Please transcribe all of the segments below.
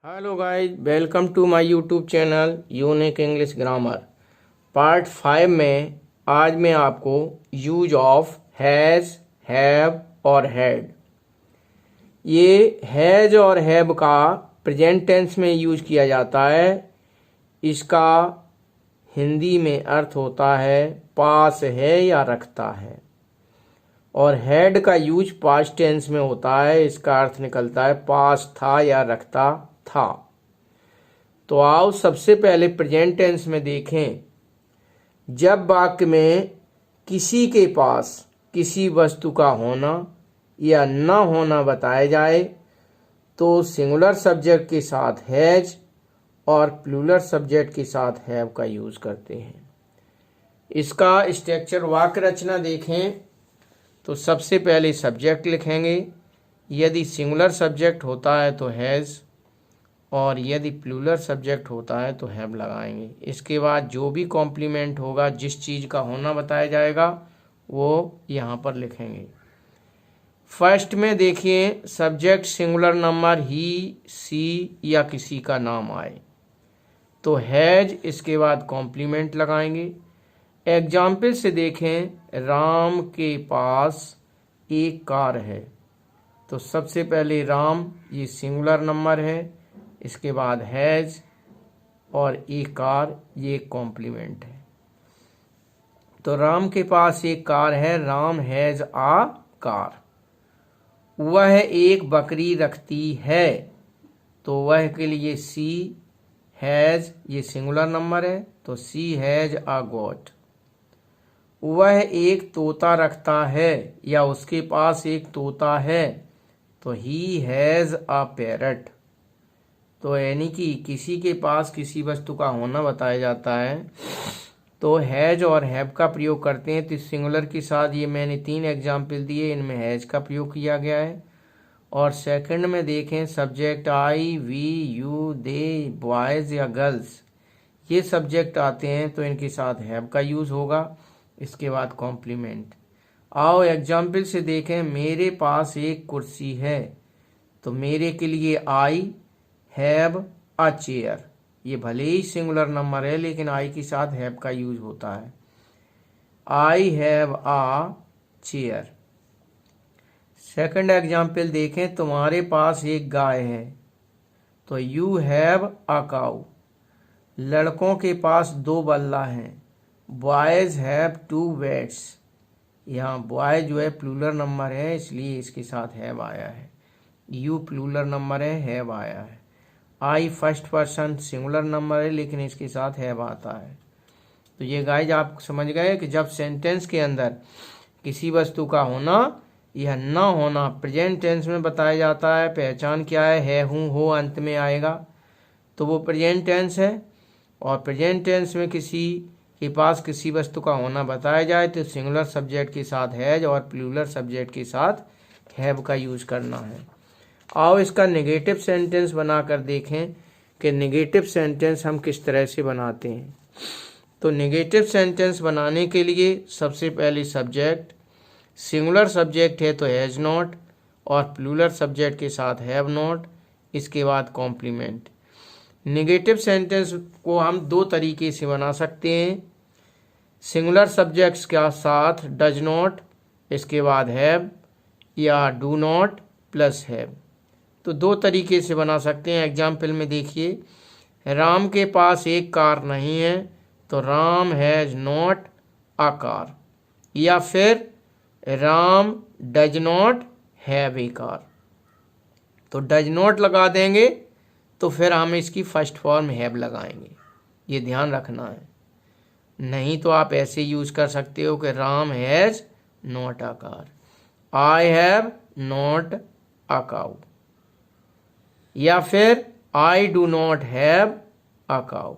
Hello guys, welcome to my YouTube channel unique English grammar. Part 5 में आज मैं आपको यूज ऑफ हैज़, हैव और हैड, ये हैज़ और हैव का प्रेजेंट टेंस में यूज किया जाता है। इसका हिंदी में अर्थ होता है पास है या रखता है, और हैड का यूज पास्ट टेंस में होता है। इसका अर्थ निकलता है पास था या रखता था। तो आओ सबसे पहले प्रेजेंट टेंस में देखें। जब वाक्य में किसी के पास किसी वस्तु का होना या न होना बताया जाए तो सिंगुलर सब्जेक्ट के साथ हैज और प्लूरल सब्जेक्ट के साथ हैव का यूज करते हैं। इसका स्ट्रक्चर वाक्य रचना देखें तो सबसे पहले सब्जेक्ट लिखेंगे। यदि सिंगुलर सब्जेक्ट होता है तो हैज़, और यदि प्लूरल सब्जेक्ट होता है तो हैव लगाएंगे। इसके बाद जो भी कॉम्प्लीमेंट होगा, जिस चीज़ का होना बताया जाएगा, वो यहाँ पर लिखेंगे। फर्स्ट में देखिए, सब्जेक्ट सिंगुलर नंबर ही, सी या किसी का नाम आए तो हैज, इसके बाद कॉम्प्लीमेंट लगाएंगे। एग्जाम्पल से देखें, राम के पास एक कार है तो सबसे पहले राम, ये सिंगुलर नंबर है, इसके बाद हैज और एक कार, ये कॉम्प्लीमेंट है। तो राम के पास एक कार है, राम हैज आ कार। वह एक बकरी रखती है तो वह के लिए सी, हैज ये सिंगुलर नंबर है तो सी हैज आ गोट। वह एक तोता रखता है या उसके पास एक तोता है तो ही हैज आ पैरट। तो यानी कि किसी के पास किसी वस्तु का होना बताया जाता है तो हैज और हैव का प्रयोग करते हैं। तो सिंगुलर के साथ ये मैंने 3 एग्जाम्पल दिए, इनमें हैज का प्रयोग किया गया है। और सेकंड में देखें, subject I, we, you, they, boys या गर्ल्स, ये सब्जेक्ट आते हैं तो इनके साथ हैव का यूज़ होगा। इसके बाद कॉम्प्लीमेंट। आओ एग्जाम्पल से देखें, मेरे पास एक कुर्सी है तो मेरे के लिए आई हैव अ चेयर। ये भले ही सिंगुलर नंबर है लेकिन आई के साथ हैव का यूज होता है। I have a chair. Second example देखें, तुम्हारे पास एक गाय है तो यू हैव अ काऊ। लड़कों के पास 2 बल्ला हैं, बॉयज हैव 2 बैट्स। यहाँ बॉय जो है प्लूरल नंबर है इसलिए इसके साथ हैव आया है। यू प्लूरल नंबर है, हैव आया है। आई फर्स्ट पर्सन सिंगुलर नंबर है लेकिन इसके साथ हैव आता है। तो ये गाइज आप समझ गए कि जब सेंटेंस के अंदर किसी वस्तु का होना या न होना प्रेजेंट टेंस में बताया जाता है, पहचान क्या है हूँ, हो अंत में आएगा तो वो प्रेजेंट टेंस है। और प्रेजेंट टेंस में किसी के पास किसी वस्तु का होना बताया जाए तो सिंगुलर सब्जेक्ट के साथ हैज और प्लूरल सब्जेक्ट के साथ हैव का यूज करना है। आओ इसका नेगेटिव सेंटेंस बनाकर देखें कि नेगेटिव सेंटेंस हम किस तरह से बनाते हैं। तो नेगेटिव सेंटेंस बनाने के लिए सबसे पहले सब्जेक्ट, सिंगुलर सब्जेक्ट है तो हैज नॉट और प्लूरल सब्जेक्ट के साथ हैव नॉट, इसके बाद कॉम्प्लीमेंट। नेगेटिव सेंटेंस को हम 2 तरीके से बना सकते हैं। सिंगुलर सब्जेक्ट्स के साथ डज नॉट, इसके बाद हैव, या डू नॉट प्लस हैव। तो 2 तरीके से बना सकते हैं। एग्जाम्पल में देखिए, राम के पास एक कार नहीं है तो Ram has not a car, या फिर Ram does not have a car. तो डज नॉट लगा देंगे तो फिर हम इसकी फर्स्ट फॉर्म हैव लगाएंगे, ये ध्यान रखना है। नहीं तो आप ऐसे यूज कर सकते हो कि Ram has not a car, I have not a cow, या फिर I do not have a cow.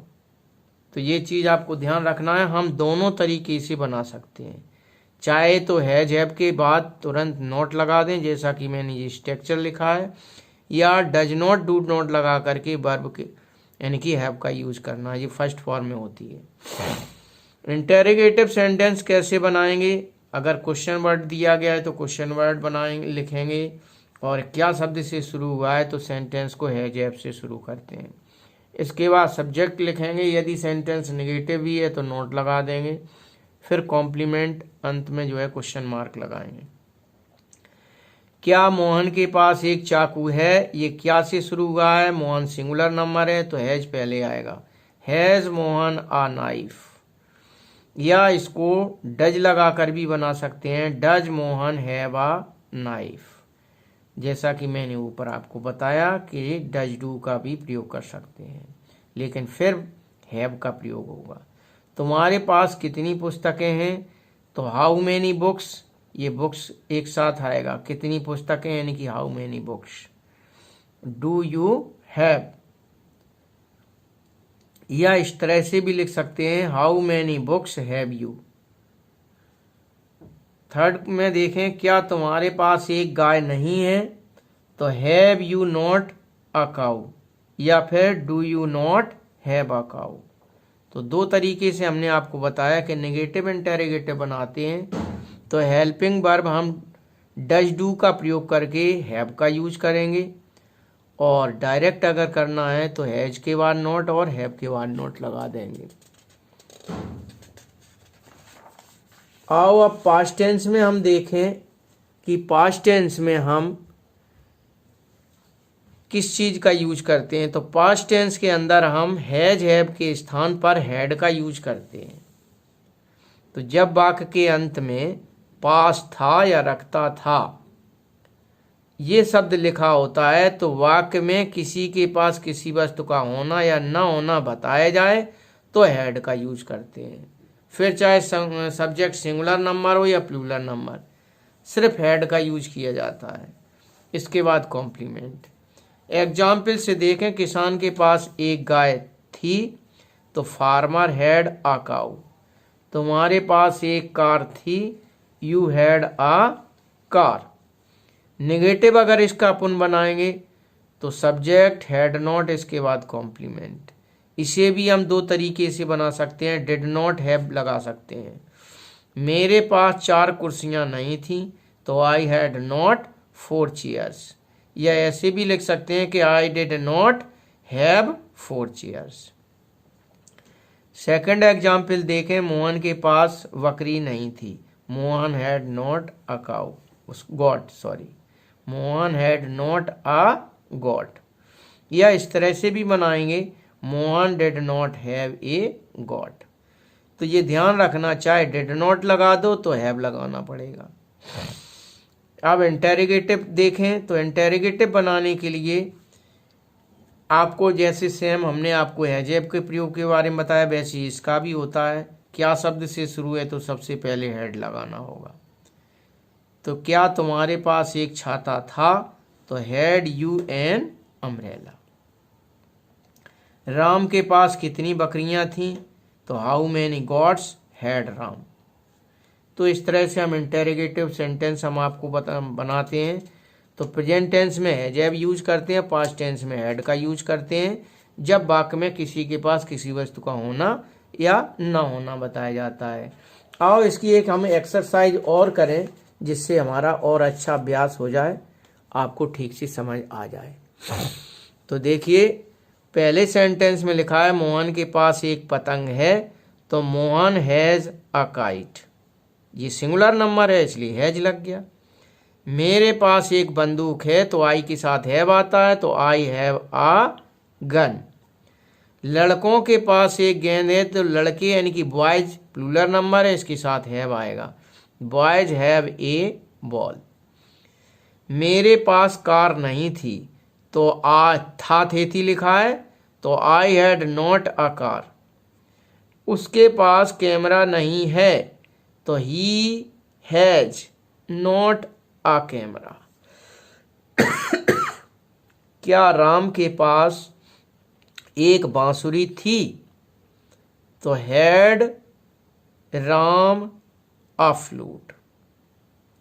तो ये चीज़ आपको ध्यान रखना है, हम दोनों तरीके से बना सकते हैं। चाहे तो हैज हैव के बाद तुरंत नॉट लगा दें जैसा कि मैंने ये स्ट्रक्चर लिखा है, या डज नॉट डू नॉट लगा करके वर्ब के यानी कि हैव का यूज करना, ये फर्स्ट फॉर्म में होती है। इंटेरोगेटिव सेंटेंस कैसे बनाएंगे? अगर क्वेश्चन वर्ड दिया गया है तो क्वेश्चन वर्ड बनाएंगे, लिखेंगे, और क्या शब्द से शुरू हुआ है, तो सेंटेंस को हैज हैव से शुरू करते हैं। इसके बाद सब्जेक्ट लिखेंगे, यदि सेंटेंस नेगेटिव भी है तो नोट लगा देंगे, फिर कॉम्प्लीमेंट अंत में जो है क्वेश्चन मार्क लगाएंगे। क्या मोहन के पास एक चाकू है, ये क्या से शुरू हुआ है, मोहन सिंगुलर नंबर है तो हैज पहले आएगा। हैज मोहन आ नाइफ, या इसको डज लगाकर भी बना सकते हैं, does Mohan have a knife, जैसा कि मैंने ऊपर आपको बताया कि डज डू का भी प्रयोग कर सकते हैं, लेकिन फिर हैव का प्रयोग होगा। तुम्हारे पास कितनी पुस्तकें हैं, तो हाउ मेनी बुक्स, ये बुक्स एक साथ आएगा, कितनी पुस्तकें यानी कि how many books. Do you have, या इस तरह से भी लिख सकते हैं, how many books have you. Third में देखें, क्या तुम्हारे पास एक गाय नहीं है, तो have you not a cow, या फिर do you not have a cow. तो दो तरीके से हमने आपको बताया कि नेगेटिव इंटेरोगेटिव बनाते हैं तो हेल्पिंग वर्ब हम डज डू का प्रयोग करके हैव का यूज करेंगे, और डायरेक्ट अगर करना है तो हैज के बाद नॉट और हैव के बाद नॉट लगा देंगे। आओ अब पास्ट टेंस में हम देखें कि पास्ट टेंस में हम किस चीज का यूज करते हैं। तो पास्ट टेंस के अंदर हम हैज हैव के स्थान पर हैड का यूज करते हैं। तो जब वाक्य के अंत में पास था या रखता था ये शब्द लिखा होता है तो वाक्य में किसी के पास किसी वस्तु का होना या न होना बताया जाए तो हैड का यूज करते हैं। फिर चाहे सब्जेक्ट सिंगुलर नंबर हो या प्लूरल नंबर, सिर्फ हैड का यूज किया जाता है। इसके बाद कॉम्प्लीमेंट। एग्जाम्पल से देखें, किसान के पास एक गाय थी तो फार्मर हैड अ काऊ। तुम्हारे पास एक कार थी, you had a car. Negative अगर इसका अपन बनाएंगे तो सब्जेक्ट हैड नॉट, इसके बाद कॉम्प्लीमेंट। इसे भी हम दो तरीके से बना सकते हैं, डिड नॉट हैव लगा सकते हैं। मेरे पास 4 कुर्सियां नहीं थी तो आई हैड नॉट 4 चेयर्स, या ऐसे भी लिख सकते हैं कि I did not have 4 chairs. Second example देखें, मोहन के पास बकरी नहीं थी, Mohan had not a cow, got, sorry, Mohan had not a got. या इस तरह से भी बनाएंगे, Mohan did not have a got. तो ये ध्यान रखना, चाहे डिड नॉट लगा दो तो हैव लगाना पड़ेगा। अब इंटेरोगेटिव देखें, तो इंटेरोगेटिव बनाने के लिए आपको जैसे सेम हमने आपको हैज हैव के प्रयोग के बारे में बताया वैसे ही इसका भी होता है। क्या शब्द से शुरू है तो सबसे पहले हैड लगाना होगा। तो क्या तुम्हारे पास एक छाता था, तो had you an umbrella. Ram के पास कितनी बकरियां थीं, तो how many goats had Ram. तो इस तरह से हम इंटेरोगेटिव सेंटेंस हम आपको बनाते हैं। तो प्रेजेंट टेंस में हैज हैव यूज करते हैं, पास्ट टेंस में हैड का यूज करते हैं जब वाक्य में किसी के पास किसी वस्तु का होना या न होना बताया जाता है। आओ इसकी एक हम एक्सरसाइज और करें जिससे हमारा और अच्छा अभ्यास हो जाए, आपको ठीक से समझ आ जाए। तो देखिए, पहले सेंटेंस में लिखा है मोहन के पास एक पतंग है, तो मोहन हैज अ काइट। ये सिंगुलर नंबर है इसलिए हैज लग गया। मेरे पास एक बंदूक है, तो आई के साथ हैव आता है, तो आई हैव अ गन। लड़कों के पास एक गेंद है, तो लड़के यानी कि बॉयज प्लूरल नंबर है, इसके साथ हैव आएगा, बॉयज हैव ए बॉल। मेरे पास कार नहीं थी, तो था थी लिखा है, तो I had not a car. उसके पास कैमरा नहीं है, तो he has not a camera. क्या राम के पास एक बांसुरी थी, तो हैड राम अ फ्लूट।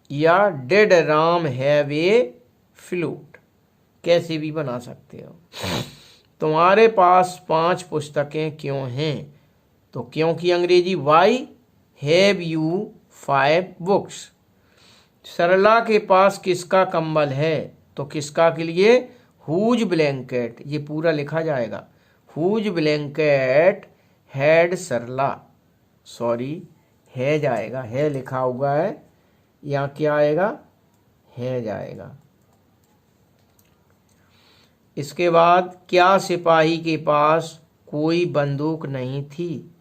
या did Ram have a flute, कैसे भी बना सकते हो। तुम्हारे पास 5 पुस्तकें क्यों हैं, तो क्यों की अंग्रेजी वाई हैव यू 5 बुक्स। सरला के पास किसका कंबल है, तो किसका के लिए, हुज ब्लैंकेट, ये पूरा लिखा जाएगा, whose blanket had Sarla, sorry है जाएगा, है लिखा हुआ है, यहाँ क्या आएगा, है जाएगा। इसके बाद क्या सिपाही के पास कोई बंदूक नहीं थी,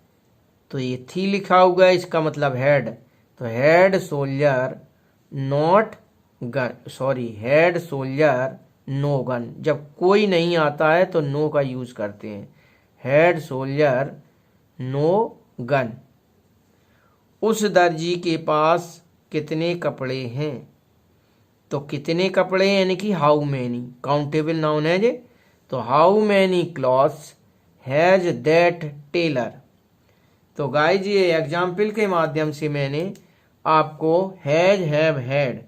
तो ये थी लिखा हुआ है, इसका मतलब हेड, तो had soldier not gun, sorry had soldier no gun, जब कोई नहीं आता है तो नो का यूज करते हैं, हेड सोल्जर नो गन। उस दर्जी के पास कितने कपड़े हैं, तो कितने कपड़े यानी कि हाउ मैनी, काउंटेबल नाउन है जे, तो how many clothes has that tailor. तो गाइज ये एग्जाम्पल के माध्यम से मैंने आपको हैज, हैव, हैड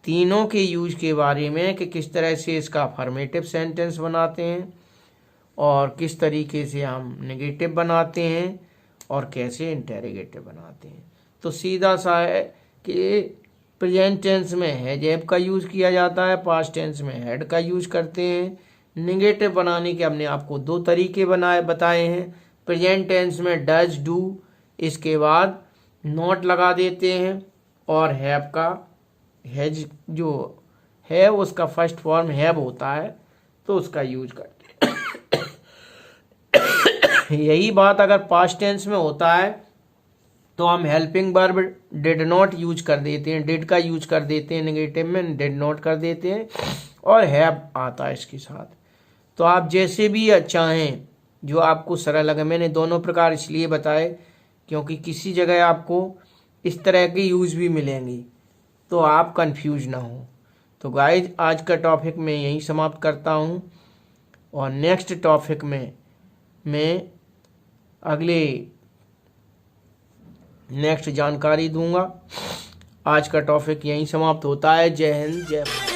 तीनों के यूज के बारे में कि किस तरह से इसका अफर्मेटिव सेंटेंस बनाते हैं और किस तरीके से हम नेगेटिव बनाते हैं और कैसे इंटेरोगेटिव बनाते हैं। तो सीधा सा है कि प्रेजेंट टेंस में हैज हैव का यूज किया जाता है, पास्ट टेंस में हैड का यूज करते हैं। नेगेटिव बनाने के हमने आपको दो तरीके बताए हैं। प्रेजेंट टेंस में डज, डू, इसके बाद नॉट लगा देते हैं और हैव का, हैज जो है उसका फर्स्ट फॉर्म हैव होता है तो उसका यूज करते हैं। यही बात अगर पास्ट टेंस में होता है तो हम helping verb did not use कर देते हैं, डिड का यूज कर देते हैं, नेगेटिव में डिड नॉट कर देते हैं और हैव आता है इसके साथ। तो आप जैसे भी चाहें जो आपको सरल लगे, मैंने दोनों प्रकार इसलिए बताए क्योंकि किसी जगह आपको इस तरह के यूज भी मिलेंगी तो आप कंफ्यूज ना हो। तो गाइज आज का टॉपिक मैं यहीं समाप्त करता हूँ और नेक्स्ट टॉपिक में मैं नेक्स्ट जानकारी दूंगा। आज का टॉपिक यहीं समाप्त होता है। जय हिंद, जय भारत।